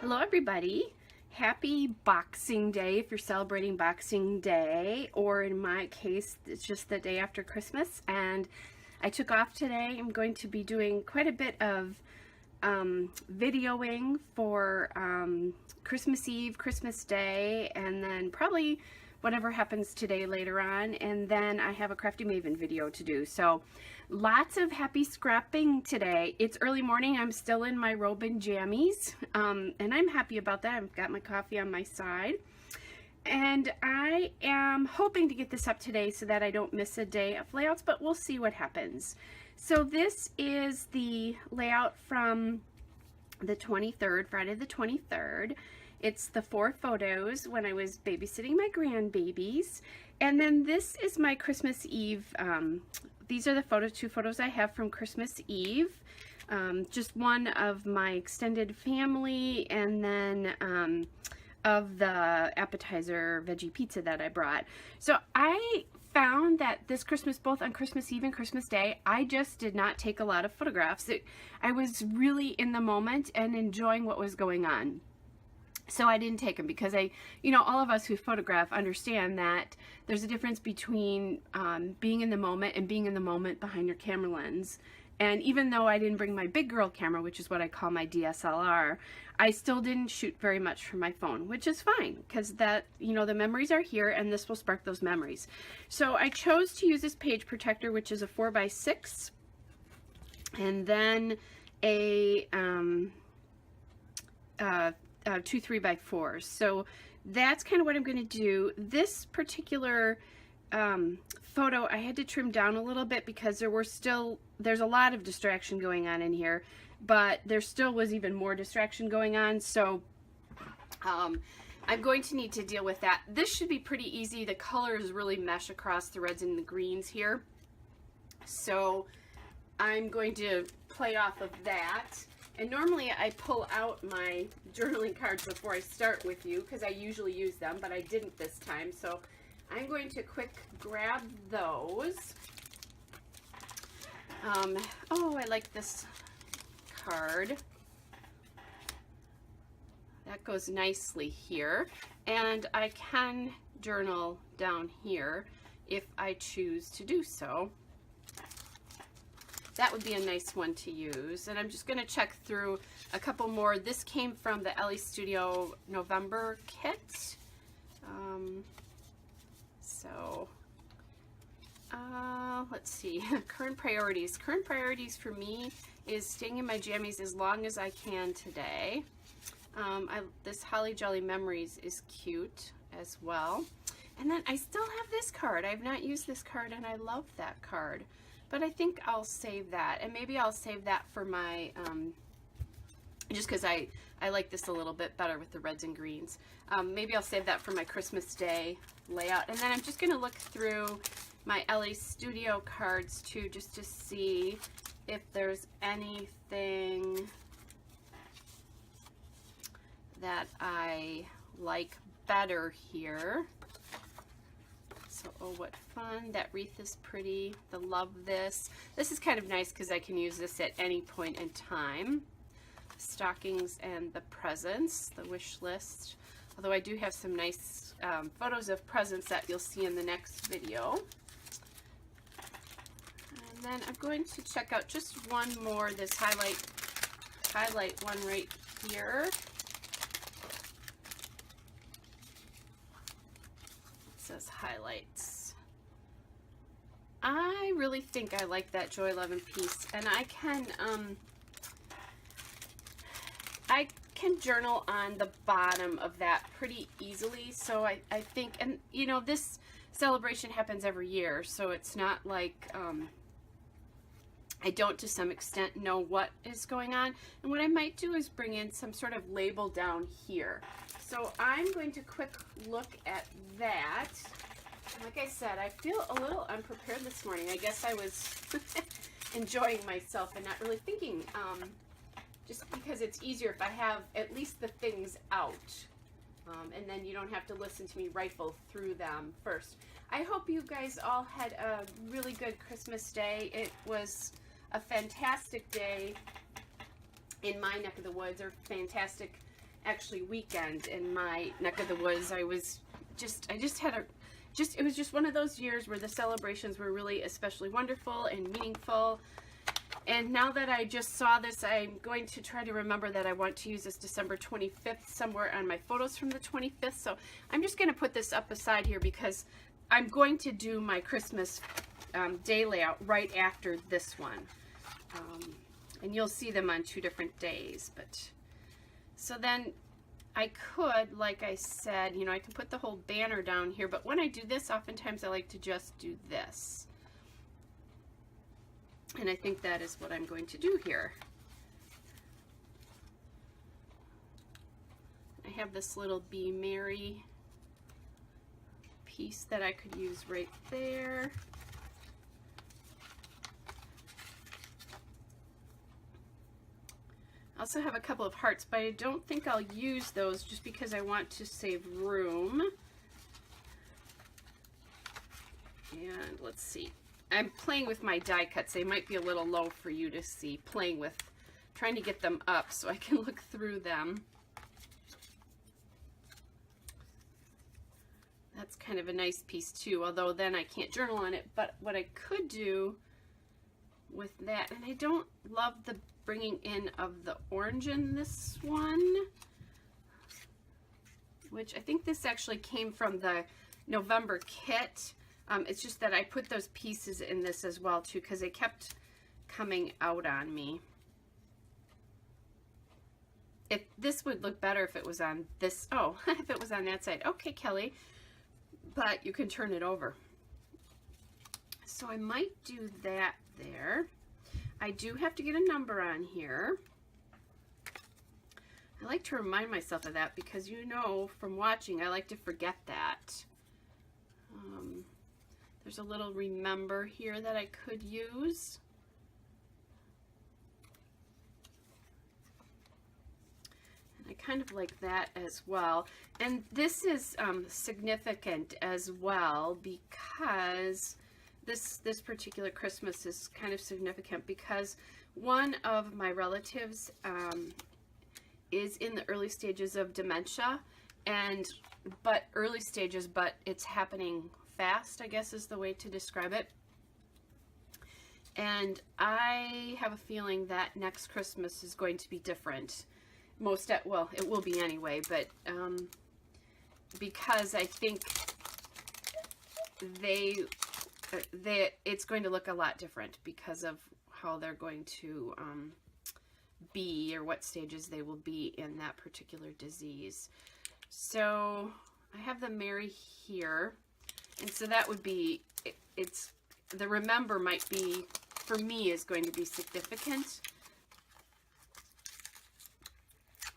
Hello everybody. Happy Boxing Day if you're celebrating Boxing Day, or in my case it's just the day after Christmas, and I took off today. I'm going to be doing quite a bit of videoing for Christmas Eve, Christmas Day, and then probably whatever happens today later on, and then I have a Crafty Maven video to do. So lots of happy scrapping today. It's early morning. I'm still in my robe and jammies, and I'm happy about that. I've got my coffee on my side, and I am hoping to get this up today so that I don't miss a day of layouts, but we'll see what happens. So this is the layout from the 23rd, Friday the 23rd. It's the 4 photos when I was babysitting my grandbabies. And then this is my Christmas Eve. These are the 2 photos I have from Christmas Eve. Just one of my extended family, and then of the appetizer veggie pizza that I brought. So I found that this Christmas, both on Christmas Eve and Christmas Day, I just did not take a lot of photographs. I was really in the moment and enjoying what was going on. So I didn't take them because all of us who photograph understand that there's a difference between being in the moment and being in the moment behind your camera lens. And even though I didn't bring my big girl camera, which is what I call my DSLR, I still didn't shoot very much from my phone, which is fine because that, the memories are here and this will spark those memories. So I chose to use this page protector, which is a 4x6, and then a 2 3x4s. So that's kind of what I'm going to do. This particular photo I had to trim down a little bit because there's a lot of distraction going on in here, but there still was even more distraction going on. So I'm going to need to deal with that. This should be pretty easy. The colors really mesh across the reds and the greens here. So I'm going to play off of that. And normally I pull out my journaling cards before I start with you because I usually use them, but I didn't this time. So I'm going to quick grab those. Oh, I like this card. That goes nicely here. And I can journal down here if I choose to do so. That would be a nice one to use. And I'm just going to check through a couple more. This came from the Ellie Studio November kit. Let's see. Current priorities. Current priorities for me is staying in my jammies as long as I can today. This Holly Jolly Memories is cute as well. And then I still have this card. I've not used this card and I love that card. But I think I'll save that, and maybe I'll save that for my, just because I like this a little bit better with the reds and greens. Maybe I'll save that for my Christmas Day layout. And then I'm just going to look through my LA Studio cards too, just to see if there's anything that I like better here. So, oh, what fun. That wreath is pretty. The love this. This is kind of nice because I can use this at any point in time. Stockings and the presents, the wish list. Although I do have some nice photos of presents that you'll see in the next video. And then I'm going to check out just one more, this highlight one right here. Says highlights. I really think I like that Joy, Love, and Peace, and I can journal on the bottom of that pretty easily. So I think, and this celebration happens every year, so it's not like I don't to some extent know what is going on. And what I might do is bring in some sort of label down here. So I'm going to quick look at that. Like I said, I feel a little unprepared this morning. I guess I was enjoying myself and not really thinking, just because it's easier if I have at least the things out. And then you don't have to listen to me rifle through them first. I hope you guys all had a really good Christmas day. It was a fantastic day in my neck of the woods, or fantastic actually weekend in my neck of the woods. I just had a, it was just one of those years where the celebrations were really especially wonderful and meaningful. And now that I just saw this, I'm going to try to remember that I want to use this December 25th somewhere on my photos from the 25th. So I'm just going to put this up aside here because I'm going to do my Christmas day layout right after this one. And you'll see them on 2 different days. But so then I could, like I said, you know, I can put the whole banner down here. But when I do this, oftentimes I like to just do this. And I think that is what I'm going to do here. I have this little Be Merry piece that I could use right there. I also have a couple of hearts, but I don't think I'll use those just because I want to save room. And let's see. I'm playing with my die cuts. They might be a little low for you to see, playing with, trying to get them up so I can look through them. That's kind of a nice piece too, although then I can't journal on it. But what I could do with that, and I don't love the bringing in of the orange in this one, which I think this actually came from the November kit. It's just that I put those pieces in this as well too because they kept coming out on me. If this would look better if it was on this, oh, if it was on that side. Okay, Kelly, but you can turn it over. So I might do that there. I do have to get a number on here. I like to remind myself of that because, you know, from watching, I like to forget that. There's a little remember here that I could use. And I kind of like that as well. And this is significant as well because this particular Christmas is kind of significant because one of my relatives is in the early stages of dementia, but early stages, but it's happening fast, I guess is the way to describe it. And I have a feeling that next Christmas is going to be different. Well, it will be anyway, but because I think it's going to look a lot different because of how they're going to be, or what stages they will be in that particular disease. So I have the Merry here. And so that would be, the remember might be, for me, is going to be significant.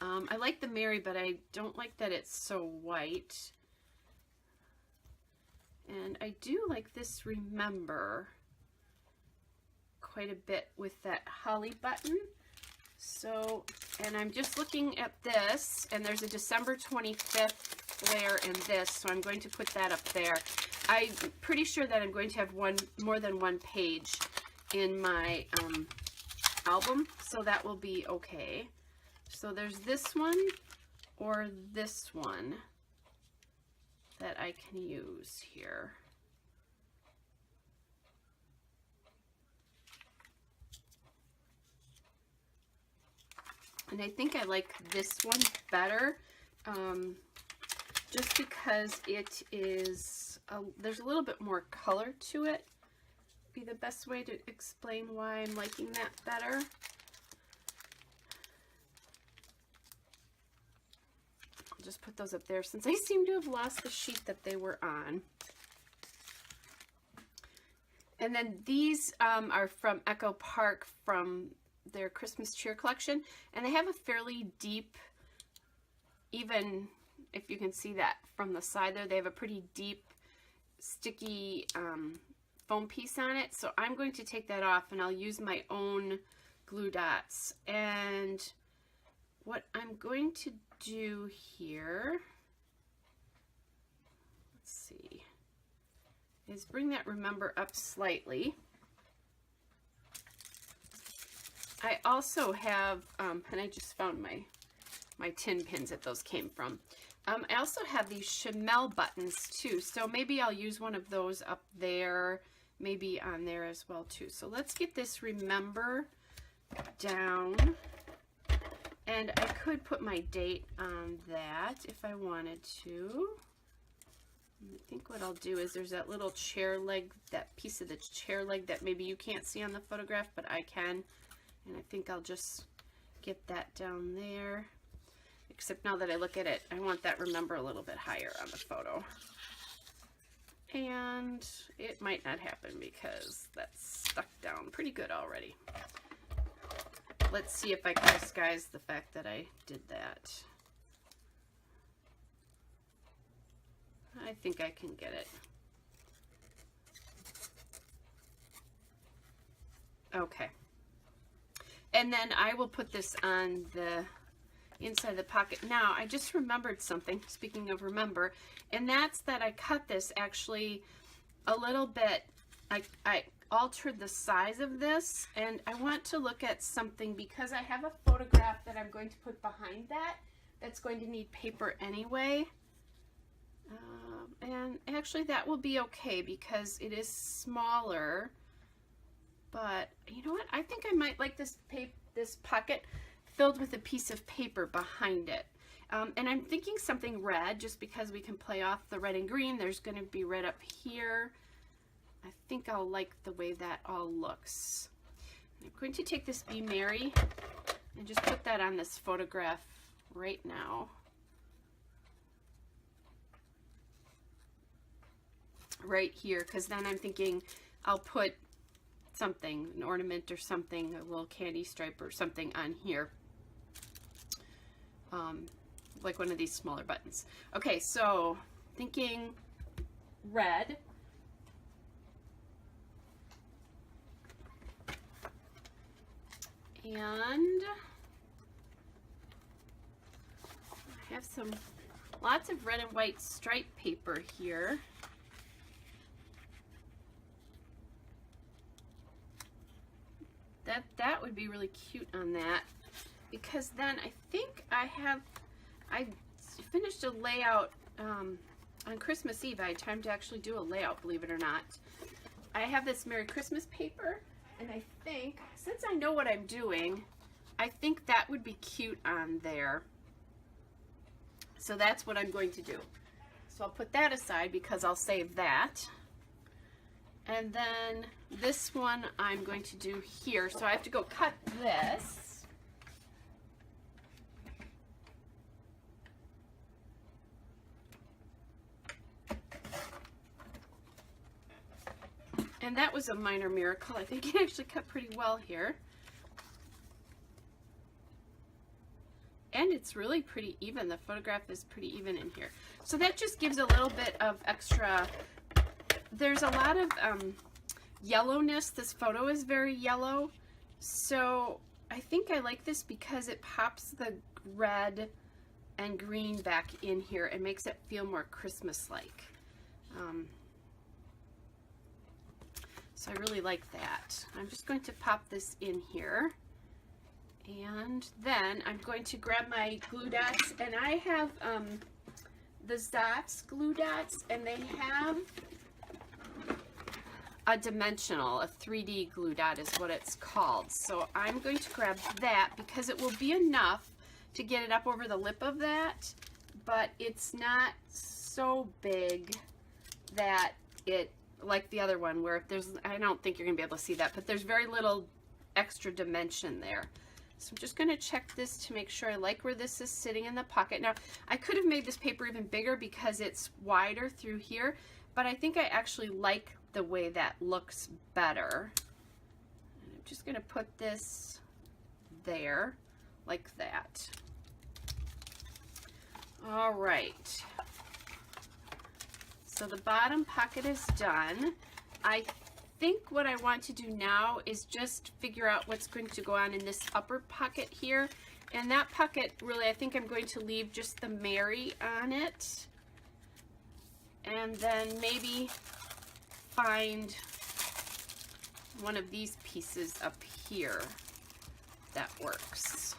I like the Merry, but I don't like that it's so white. And I do like this remember quite a bit with that holly button. So, and I'm just looking at this, and there's a December 25th flare in this, so I'm going to put that up there. I'm pretty sure that I'm going to have more than one page in my album, so that will be okay. So there's this one or this one that I can use here. And I think I like this one better, just because it is, there's a little bit more color to it. Be the best way to explain why I'm liking that better. I'll just put those up there since I seem to have lost the sheet that they were on. And then these are from Echo Park from their Christmas cheer collection, and they have a fairly deep, even if you can see that from the side there, they have a pretty deep sticky foam piece on it. So I'm going to take that off and I'll use my own glue dots. And what I'm going to do here, let's see, is bring that remember up slightly. I also have, and I just found my my tin pins that those came from. I also have these Chamel buttons too, so maybe I'll use one of those up there, maybe on there as well too. So let's get this remember down, and I could put my date on that if I wanted to. I think what I'll do is there's that little chair leg, that piece of the chair leg that maybe you can't see on the photograph, but I can, and I think I'll just get that down there. Except now that I look at it, I want that remember a little bit higher on the photo. And it might not happen because that's stuck down pretty good already. Let's see if I can disguise the fact that I did that. I think I can get it. Okay. And then I will put this on the inside the pocket. Now, I just remembered something, speaking of remember, and that's that I cut this actually a little bit. I altered the size of this, and I want to look at something because I have a photograph that I'm going to put behind that that's going to need paper anyway. And actually that will be okay because it is smaller, but you know what? I think I might like this pocket filled with a piece of paper behind it. And I'm thinking something red, just because we can play off the red and green. There's going to be red up here. I think I'll like the way that all looks. I'm going to take this Be Merry and just put that on this photograph right now. Right here, because then I'm thinking I'll put something, an ornament or something, a little candy stripe or something on here. Like one of these smaller buttons. Okay, so thinking red. And I have lots of red and white stripe paper here. That would be really cute on that, because then I think I finished a layout on Christmas Eve. I had time to actually do a layout, believe it or not. I have this Merry Christmas paper, and I think, since I know what I'm doing, I think that would be cute on there. So that's what I'm going to do. So I'll put that aside because I'll save that. And then this one I'm going to do here. So I have to go cut this. And that was a minor miracle. I think it actually cut pretty well here. And it's really pretty even. The photograph is pretty even in here. So that just gives a little bit of extra. There's a lot of yellowness. This photo is very yellow. So I think I like this because it pops the red and green back in here and makes it feel more Christmas-like. So I really like that. I'm just going to pop this in here. And then I'm going to grab my glue dots, and I have the Zotz glue dots, and they have a dimensional, a 3D glue dot is what it's called. So I'm going to grab that because it will be enough to get it up over the lip of that, but it's not so big that it, like the other one where if there's, I don't think you're gonna be able to see that, but there's very little extra dimension there. So I'm just gonna check this to make sure I like where this is sitting in the pocket. Now, I could have made this paper even bigger because it's wider through here, but I think I actually like the way that looks better. And I'm just gonna put this there, like that. All right. So the bottom pocket is done. I think what I want to do now is just figure out what's going to go on in this upper pocket here. And that pocket, really, I think I'm going to leave just the Merry on it. And then maybe find one of these pieces up here that works.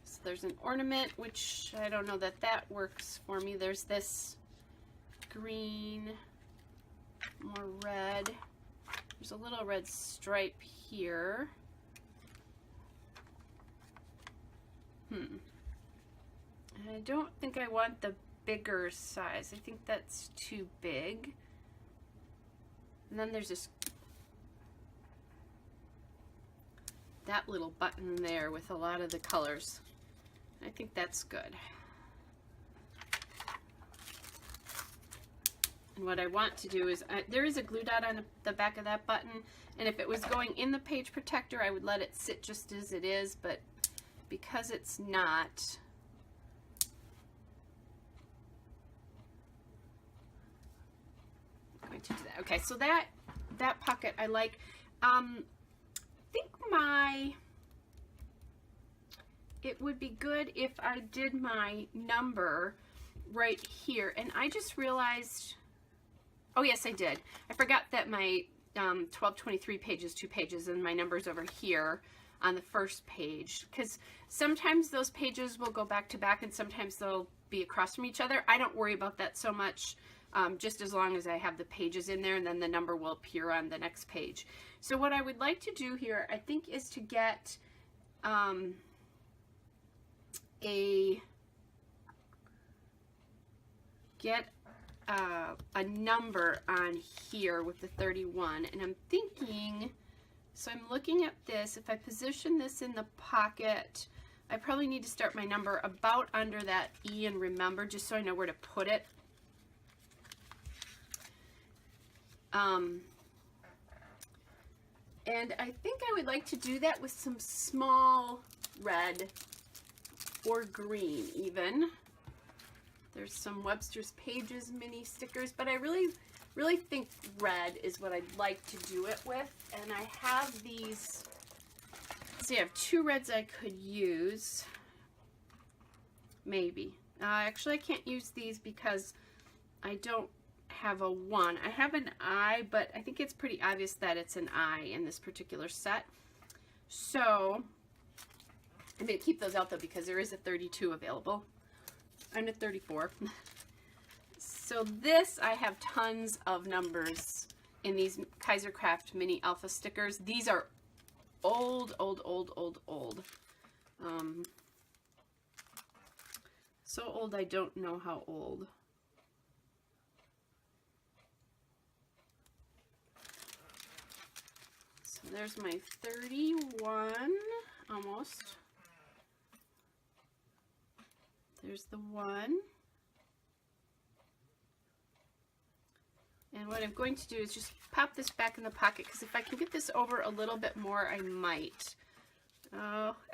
So there's an ornament, which I don't know that that works for me. There's this green, more red. There's a little red stripe here. I don't think I want the bigger size. I think that's too big. And then there's that little button there with a lot of the colors. I think that's good. And what I want to do is, there is a glue dot on the back of that button, and if it was going in the page protector, I would let it sit just as it is, but because it's not, I'm going to do that. Okay, so that pocket I like. I think it would be good if I did my number right here, and I just realized, oh yes, I did. I forgot that my 1223 page is 2 pages and my number's over here on the first page, because sometimes those pages will go back to back and sometimes they'll be across from each other. I don't worry about that so much, just as long as I have the pages in there, and then the number will appear on the next page. So what I would like to do here, I think, is to get a number on here with the 31, and I'm thinking, so I'm looking at this, if I position this in the pocket, I probably need to start my number about under that E and remember, just so I know where to put it. And I think I would like to do that with some small red or green even. There's some Webster's Pages mini stickers, but I really think red is what I'd like to do it with. And I have these, let's see, I have 2 reds I could use, maybe. Actually, I can't use these because I don't have a 1. I have an I, but I think it's pretty obvious that it's an I in this particular set. So I'm going to keep those out though, because there is a 32 available. And a 34. So this, I have tons of numbers in these Kaisercraft mini alpha stickers. These are old. So old I don't know how old. So there's my 31, almost. There's the 1. And what I'm going to do is just pop this back in the pocket, because if I can get this over a little bit more, I might.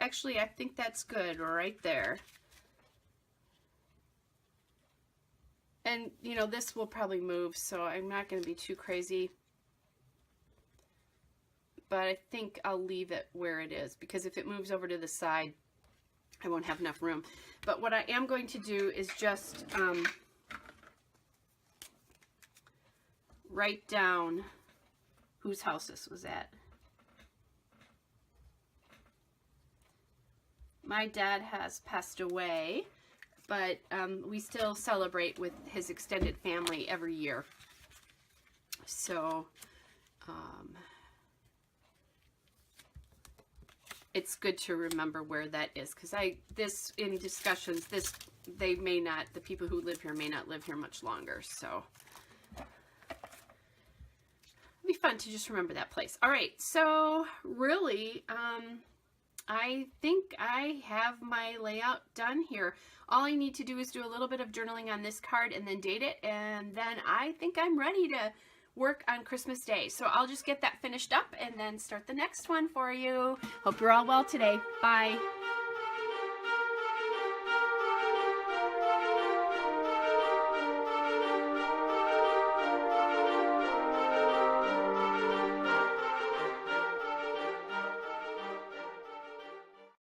Actually, I think that's good right there. And, you know, this will probably move, so I'm not going to be too crazy. But I think I'll leave it where it is, because if it moves over to the side, I won't have enough room. But what I am going to do is just write down whose house this was at. My dad has passed away, but we still celebrate with his extended family every year. So it's good to remember where that is, because in discussions, the people who live here may not live here much longer, so it'd be fun to just remember that place. All right, so really, I think I have my layout done here. All I need to do is do a little bit of journaling on this card and then date it, and then I think I'm ready to work on Christmas Day. So I'll just get that finished up and then start the next one for you. Hope you're all well today. Bye.